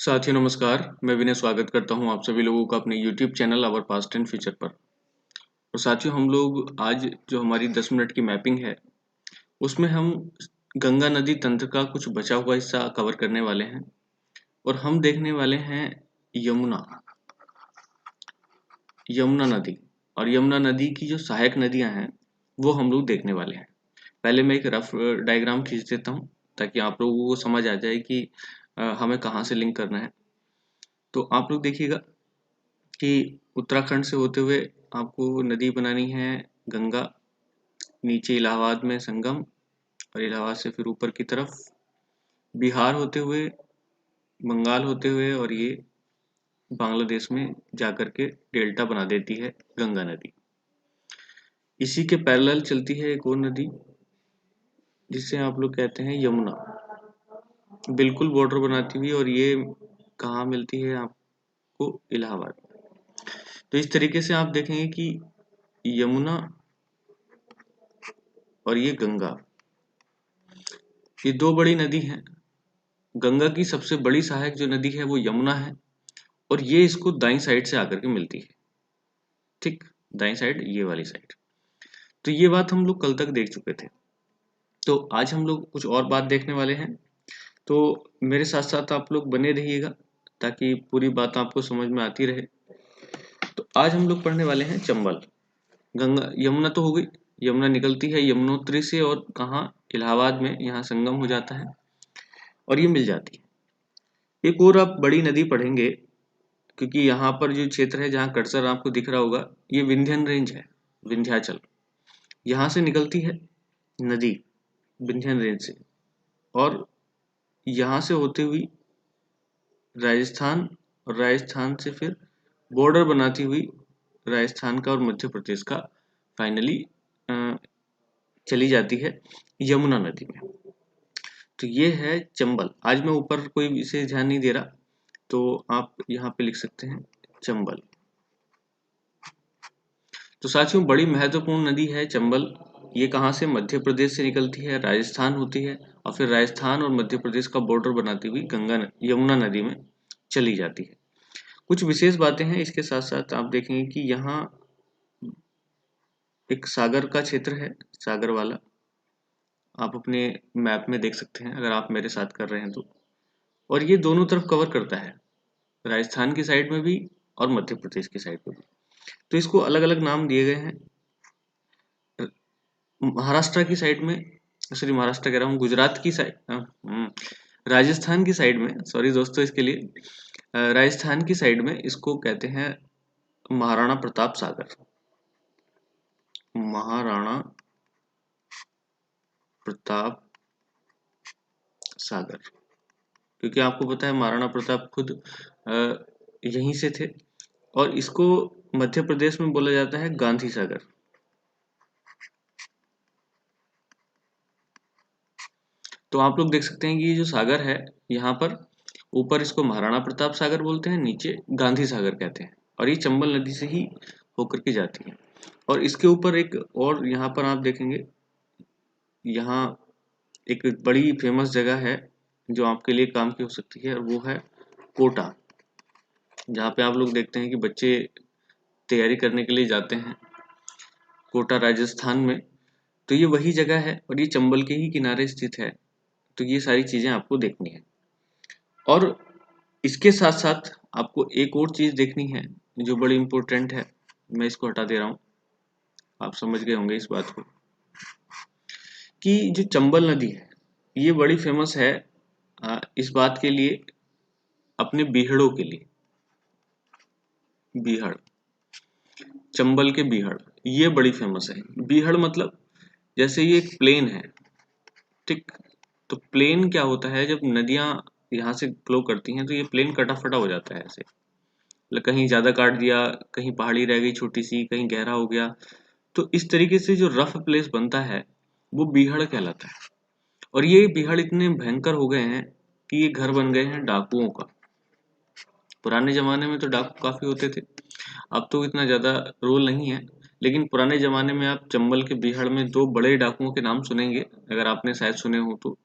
साथियों नमस्कार, मैं विनय स्वागत करता हूं आप सभी लोगों का अपने YouTube channel our past and future पर। और साथियों हम लोग आज जो हमारी 10 मिनट की मैपिंग है, उसमें हम गंगा नदी तंत्र का कुछ बचा हुआ हिस्सा कवर करने वाले हैं और हम देखने वाले हैं यमुना यमुना नदी। और यमुना नदी की जो सहायक नदियां हैं, वो हम लोग देखने वाले हैं। पहले मैं एक रफ डायग्राम खींच देता हूँ ताकि आप लोगों को समझ आ जाए कि हमें कहाँ से लिंक करना है। तो आप लोग देखिएगा कि उत्तराखंड से होते हुए आपको नदी बनानी है गंगा, नीचे इलाहाबाद में संगम और इलाहाबाद से फिर ऊपर की तरफ बिहार होते हुए, बंगाल होते हुए और ये बांग्लादेश में जाकर के डेल्टा बना देती है गंगा नदी। इसी के पैरेलल चलती है एक और नदी जिसे आप लोग कहते हैं यमुना, बिल्कुल बॉर्डर बनाती हुई, और ये कहाँ मिलती है आपको? इलाहाबाद। तो इस तरीके से आप देखेंगे कि यमुना और ये गंगा, ये दो बड़ी नदी हैं। गंगा की सबसे बड़ी सहायक जो नदी है वो यमुना है और ये इसको दाईं साइड से आकर के मिलती है। ठीक, दाईं साइड, ये वाली साइड। तो ये बात हम लोग कल तक देख चुके थे। तो आज हम लोग कुछ और बात देखने वाले हैं। तो मेरे साथ साथ आप लोग बने रहिएगा ताकि पूरी बात आपको समझ में आती रहे। तो आज हम लोग पढ़ने वाले हैं चंबल। गंगा यमुना तो हो गई, यमुना निकलती है यमुनोत्री से और कहाँ? इलाहाबाद में, यहाँ संगम हो जाता है और ये मिल जाती है। एक और आप बड़ी नदी पढ़ेंगे क्योंकि यहाँ पर जो क्षेत्र है जहाँ कर्सर आपको दिख रहा होगा, ये विंध्यन रेंज है, विंध्याचल। यहाँ से निकलती है नदी विंध्यन रेंज से और यहाँ से होते हुई राजस्थान, और राजस्थान से फिर बॉर्डर बनाती हुई राजस्थान का और मध्य प्रदेश का फाइनली चली जाती है यमुना नदी में। तो ये है चंबल। आज मैं ऊपर कोई विशेष ध्यान नहीं दे रहा, तो आप यहाँ पे लिख सकते हैं चंबल। तो साथियों बड़ी महत्वपूर्ण नदी है चंबल। ये कहाँ से? मध्य प्रदेश से निकलती है, राजस्थान होती है और फिर राजस्थान और मध्य प्रदेश का बॉर्डर बनाती हुई यमुना नदी में चली जाती है। कुछ विशेष बातें हैं इसके साथ साथ आप देखेंगे कि यहाँ एक सागर का क्षेत्र है, सागर वाला आप अपने मैप में देख सकते हैं अगर आप मेरे साथ कर रहे हैं तो। और ये दोनों तरफ कवर करता है, राजस्थान की साइड में भी और मध्य प्रदेश की साइड में भी। तो इसको अलग अलग नाम दिए गए हैं। महाराष्ट्र की साइड में, सॉरी महाराष्ट्र कह रहा हूँ, गुजरात की साइड, राजस्थान की साइड में, सॉरी दोस्तों इसके लिए, राजस्थान की साइड में इसको कहते हैं महाराणा प्रताप सागर। महाराणा प्रताप सागर, क्योंकि आपको पता है महाराणा प्रताप खुद यहीं से थे। और इसको मध्य प्रदेश में बोला जाता है गांधी सागर। तो आप लोग देख सकते हैं कि ये जो सागर है, यहाँ पर ऊपर इसको महाराणा प्रताप सागर बोलते हैं, नीचे गांधी सागर कहते हैं, और ये चंबल नदी से ही होकर के जाती है। और इसके ऊपर एक और यहाँ पर आप देखेंगे, यहाँ एक बड़ी फेमस जगह है जो आपके लिए काम की हो सकती है, और वो है कोटा, जहाँ पे आप लोग देखते हैं कि बच्चे तैयारी करने के लिए जाते हैं, कोटा राजस्थान में। तो ये वही जगह है और ये चंबल के ही किनारे स्थित है। तो ये सारी चीज़ें आपको देखनी है। और इसके साथ साथ आपको एक और चीज़ देखनी है जो बड़ी इम्पोर्टेंट है। मैं इसको हटा दे रहा हूँ, आप समझ गए होंगे इस बात को, कि जो चंबल नदी है ये बड़ी फेमस है इस बात के लिए, अपने बीहड़ों के लिए। बीहड़, चंबल के बीहड़ ये बड़ी फेमस है। बीहड़ मतलब जैसे ये एक प्लेन है, ठीक। तो प्लेन क्या होता है, जब नदियां यहाँ से फ्लो करती हैं तो ये प्लेन कटा फटा हो जाता है ऐसे, मतलब कहीं ज्यादा काट दिया, कहीं पहाड़ी रह गई छोटी सी, कहीं गहरा हो गया। तो इस तरीके से जो रफ प्लेस बनता है वो बीहड़ कहलाता है। और ये बीहड़ इतने भयंकर हो गए हैं कि ये घर बन गए हैं डाकुओं का। पुराने जमाने में तो डाकू काफी होते थे, अब तो इतना ज्यादा रोल नहीं है। लेकिन पुराने जमाने में आप चंबल के बीहड़ में दो बड़े डाकुओं के नाम सुनेंगे, अगर आपने शायद सुने हो तो।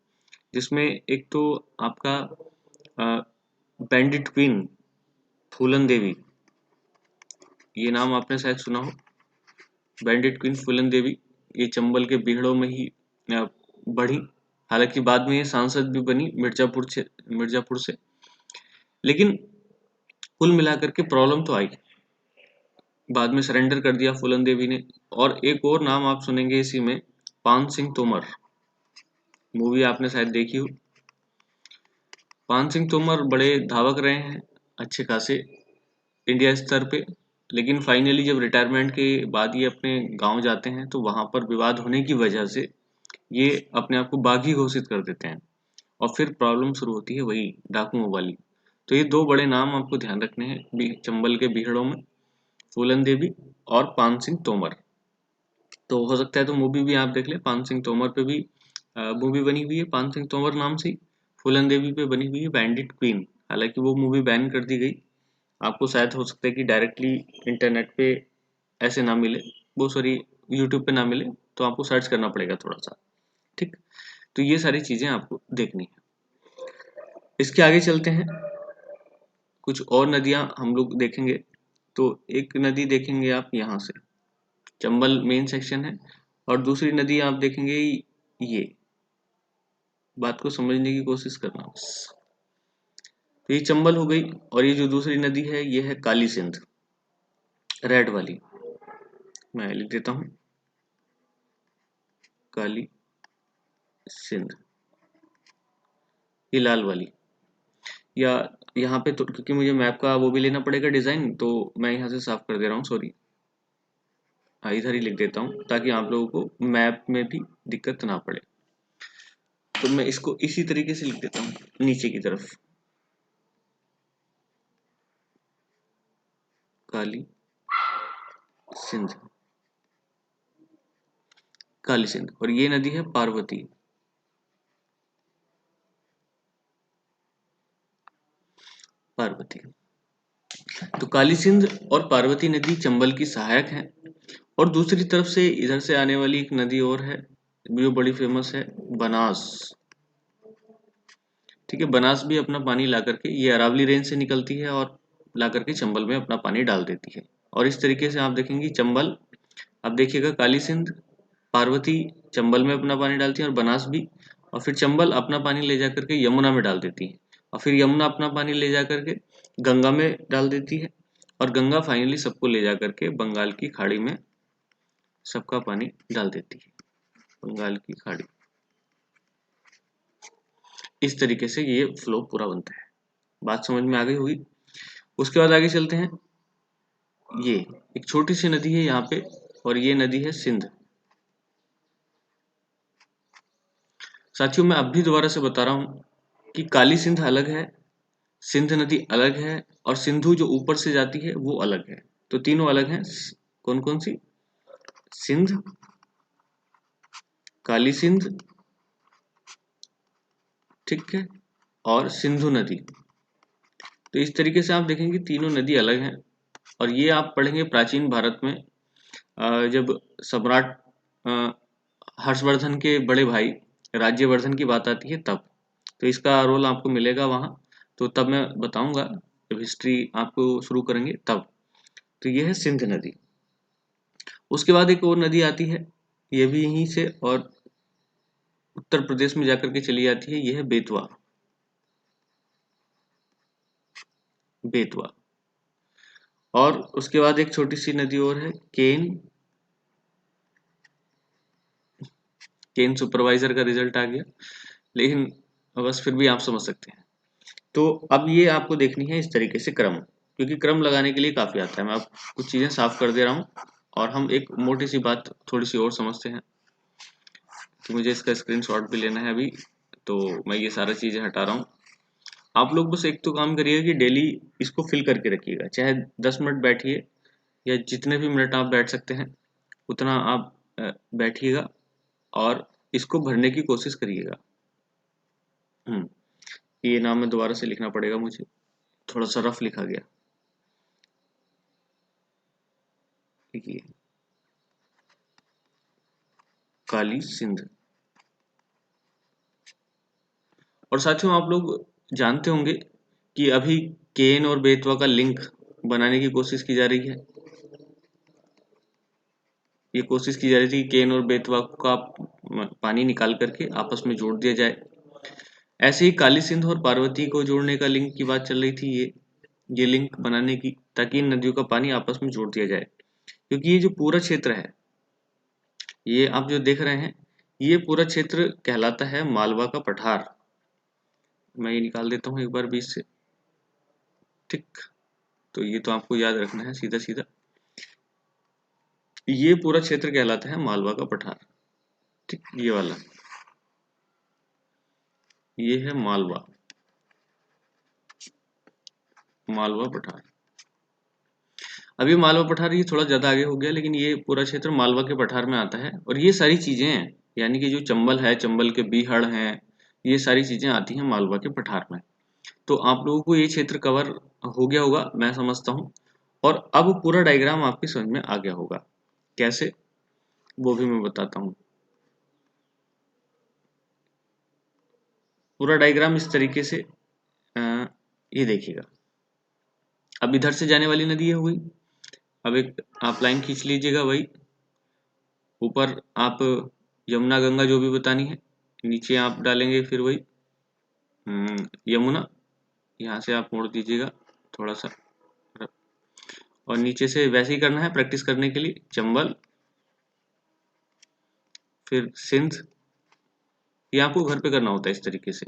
जिसमें एक तो आपका बैंडिट क्वीन फूलन देवी, ये नाम आपने शायद सुना हो। बैंडिट क्वीन फूलन देवी ये चंबल के बीहड़ों में ही बढ़ी। हालांकि बाद में ये सांसद भी बनी मिर्जापुर से। लेकिन कुल मिलाकर के प्रॉब्लम तो आई, बाद में सरेंडर कर दिया फूलन देवी ने। और एक और नाम आप सुनेंगे इसी में, पान सिंह तोमर, मूवी आपने शायद देखी हो। पान सिंह तोमर बड़े धावक रहे हैं अच्छे खासे इंडिया स्तर पे, लेकिन फाइनली जब रिटायरमेंट के बाद ये अपने गांव जाते हैं तो वहां पर विवाद होने की वजह से ये अपने आप को बागी घोषित कर देते हैं, और फिर प्रॉब्लम शुरू होती है वही डाकुओं वाली। तो ये दो बड़े नाम आपको ध्यान रखने हैं चंबल के बीहड़ों में, फूलन देवी और पान सिंह तोमर। तो हो सकता है तो मूवी भी आप देख ले, पान सिंह तोमर पे भी मूवी बनी हुई है पान सिंह तोमर नाम से। फूलन देवी पे बनी हुई है बैंडिट क्वीन, हालांकि वो मूवी बैन कर दी गई। आपको शायद हो सकता है कि डायरेक्टली इंटरनेट पे ऐसे ना मिले, वो सॉरी यूट्यूब पे ना मिले, तो आपको सर्च करना पड़ेगा थोड़ा सा। ठीक, तो ये सारी चीजें आपको देखनी है। इसके आगे चलते हैं, कुछ और नदियां हम लोग देखेंगे। तो एक नदी देखेंगे आप यहाँ से, चंबल मेन सेक्शन है, और दूसरी नदी आप देखेंगे ये, बात को समझने की कोशिश करना बस। तो ये चंबल हो गई, और ये जो दूसरी नदी है ये है काली सिंध, रेड वाली, मैं लिख देता हूँ काली सिंध, ये लाल वाली। या यहाँ पे तो क्योंकि मुझे मैप का वो भी लेना पड़ेगा डिजाइन, तो मैं यहाँ से साफ कर दे रहा हूँ, सॉरी। हाँ, इधर ही लिख देता हूँ ताकि आप लोगों को मैप में भी दिक्कत ना पड़े। तो मैं इसको इसी तरीके से लिख देता हूँ नीचे की तरफ, काली सिंध, काली सिंध। और ये नदी है पार्वती, पार्वती। तो काली सिंध और पार्वती नदी चंबल की सहायक हैं। और दूसरी तरफ से इधर से आने वाली एक नदी और है जो बड़ी फेमस है, बनास। ठीक है, बनास भी अपना पानी ला करके, ये अरावली रेंज से निकलती है और ला करके चंबल में अपना पानी डाल देती है। और इस तरीके से आप देखेंगे चंबल, अब देखिएगा काली सिंध, पार्वती चंबल में अपना पानी डालती है और बनास भी, और फिर चंबल अपना पानी ले जा करके यमुना में डाल देती है, और फिर यमुना अपना पानी ले जा करके गंगा में डाल देती है, और गंगा फाइनली सबको ले जा करके बंगाल की खाड़ी में सबका पानी डाल देती है, बंगाल की खाड़ी। इस तरीके से ये फ्लो पूरा बनता है। बात समझ में आ गई होगी। उसके बाद आगे चलते हैं, ये एक छोटी सी नदी है यहाँ पे, और ये नदी है सिंध। साथियों मैं अब भी दोबारा से बता रहा हूँ कि काली सिंध अलग है, सिंध नदी अलग है, और सिंधु जो ऊपर से जाती है वो अलग है। तो तीनों अलग हैं। कौन कौन सी? सिंध, काली सिंध, ठीक है, और सिंधु नदी। तो इस तरीके से आप देखेंगे तीनों नदी अलग हैं। और ये आप पढ़ेंगे प्राचीन भारत में, जब सम्राट हर्षवर्धन के बड़े भाई राज्यवर्धन की बात आती है तब, तो इसका रोल आपको मिलेगा वहाँ। तो तब मैं बताऊंगा जब हिस्ट्री आपको शुरू करेंगे तब। तो ये है सिंध नदी। उसके बाद एक और नदी आती है, ये भी यहीं से और उत्तर प्रदेश में जाकर के चली जाती है, ये है बेतवा, बेतवा। और उसके बाद एक छोटी सी नदी और है केन, केन सुपरवाइजर का रिजल्ट आ गया, लेकिन बस फिर भी आप समझ सकते हैं। तो अब ये आपको देखनी है इस तरीके से क्रम, क्योंकि क्रम लगाने के लिए काफी आता है। मैं आप कुछ चीजें साफ कर दे रहा हूँ, और हम एक मोटी सी बात थोड़ी सी और समझते हैं। तो मुझे इसका स्क्रीनशॉट भी लेना है अभी, तो मैं ये सारा चीजें हटा रहा हूँ। आप लोग बस एक तो काम करिएगा कि डेली इसको फिल करके रखिएगा, चाहे 10 मिनट बैठिए या जितने भी मिनट आप बैठ सकते हैं उतना आप बैठिएगा और इसको भरने की कोशिश करिएगा। ये नाम में दोबारा से लिखना पड़ेगा मुझे, थोड़ा सा रफ लिखा गया। देखिए, काली सिंध। और साथियों आप लोग जानते होंगे कि अभी केन और बेतवा का लिंक बनाने की कोशिश की जा रही है। ये कोशिश की जा रही थी कि केन और बेतवा का पानी निकाल करके आपस में जोड़ दिया जाए। ऐसे ही काली सिंध और पार्वती को जोड़ने का लिंक की बात चल रही थी, ये लिंक बनाने की, ताकि इन नदियों का पानी आपस में जोड़ दिया जाए। क्योंकि ये जो पूरा क्षेत्र है, ये आप जो देख रहे हैं, ये पूरा क्षेत्र कहलाता है मालवा का पठार। मैं ये निकाल देता हूँ एक बार बीच से, ठीक। तो ये तो आपको याद रखना है सीधा सीधा, ये पूरा क्षेत्र कहलाता है मालवा का पठार, ठीक। ये वाला, ये है मालवा पठार। अभी मालवा पठार ये थोड़ा ज्यादा आगे हो गया, लेकिन ये पूरा क्षेत्र मालवा के पठार में आता है। और ये सारी चीजें हैं, यानी कि जो चंबल है, चंबल के बीहड़ हैं, ये सारी चीजें आती हैं मालवा के पठार में। तो आप लोगों को ये क्षेत्र कवर हो गया होगा, मैं समझता हूँ। और अब पूरा डायग्राम आपकी समझ में आ गया होगा, कैसे वो भी मैं बताता हूँ। पूरा डायग्राम इस तरीके से, ये देखिएगा। अब इधर से जाने वाली नदी है हुई, अब एक आप लाइन खींच लीजिएगा, वही ऊपर आप यमुना गंगा जो भी बतानी है, नीचे आप डालेंगे फिर वही यमुना, यहाँ से आप मोड़ दीजिएगा थोड़ा सा, और नीचे से वैसे ही करना है प्रैक्टिस करने के लिए, चंबल, फिर सिंध, ये आपको घर पे करना होता है इस तरीके से,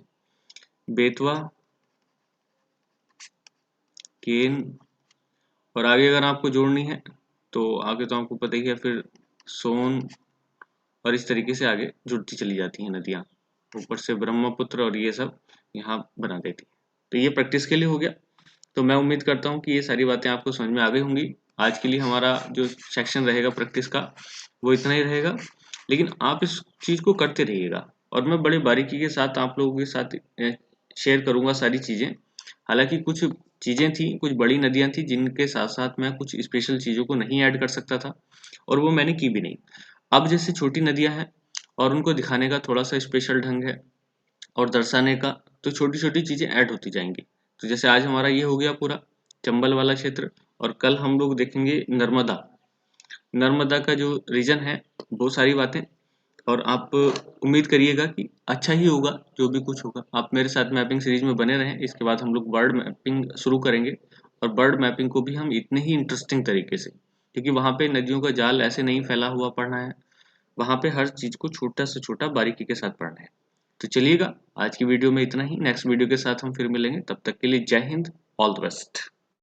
बेतवा, केन, और आगे अगर आपको जोड़नी है तो आगे तो आपको पता ही है, फिर सोन, और इस तरीके से आगे जुड़ती चली जाती हैं नदियाँ, ऊपर से ब्रह्मपुत्र और ये सब यहाँ बना देती है। तो ये प्रैक्टिस के लिए हो गया। तो मैं उम्मीद करता हूँ कि ये सारी बातें आपको समझ में आ गई होंगी। आज के लिए हमारा जो सेक्शन रहेगा प्रैक्टिस का, वो इतना ही रहेगा, लेकिन आप इस चीज़ को करते रहिएगा, और मैं बड़े बारीकी के साथ आप लोगों के साथ शेयर करूँगा सारी चीज़ें। हालांकि कुछ चीज़ें थी, कुछ बड़ी नदियाँ थी, जिनके साथ साथ मैं कुछ स्पेशल चीज़ों को नहीं ऐड कर सकता था, और वो मैंने की भी नहीं। अब जैसे छोटी नदियाँ हैं और उनको दिखाने का थोड़ा सा स्पेशल ढंग है और दर्शाने का, तो छोटी छोटी चीज़ें ऐड होती जाएंगी। तो जैसे आज हमारा ये हो गया पूरा चंबल वाला क्षेत्र, और कल हम लोग देखेंगे नर्मदा, नर्मदा का जो रीजन है, वो सारी बातें। और आप उम्मीद करिएगा कि अच्छा ही होगा, जो भी कुछ होगा। आप मेरे साथ मैपिंग सीरीज में बने रहें। इसके बाद हम लोग बर्ड मैपिंग शुरू करेंगे, और बर्ड मैपिंग को भी हम इतने ही इंटरेस्टिंग तरीके से, क्योंकि वहाँ पे नदियों का जाल ऐसे नहीं फैला हुआ पढ़ना है, वहाँ पे हर चीज़ को छोटा से छोटा बारीकी के साथ पढ़ना है। तो चलिएगा, आज की वीडियो में इतना ही। नेक्स्ट वीडियो के साथ हम फिर मिलेंगे, तब तक के लिए जय हिंद, ऑल द बेस्ट।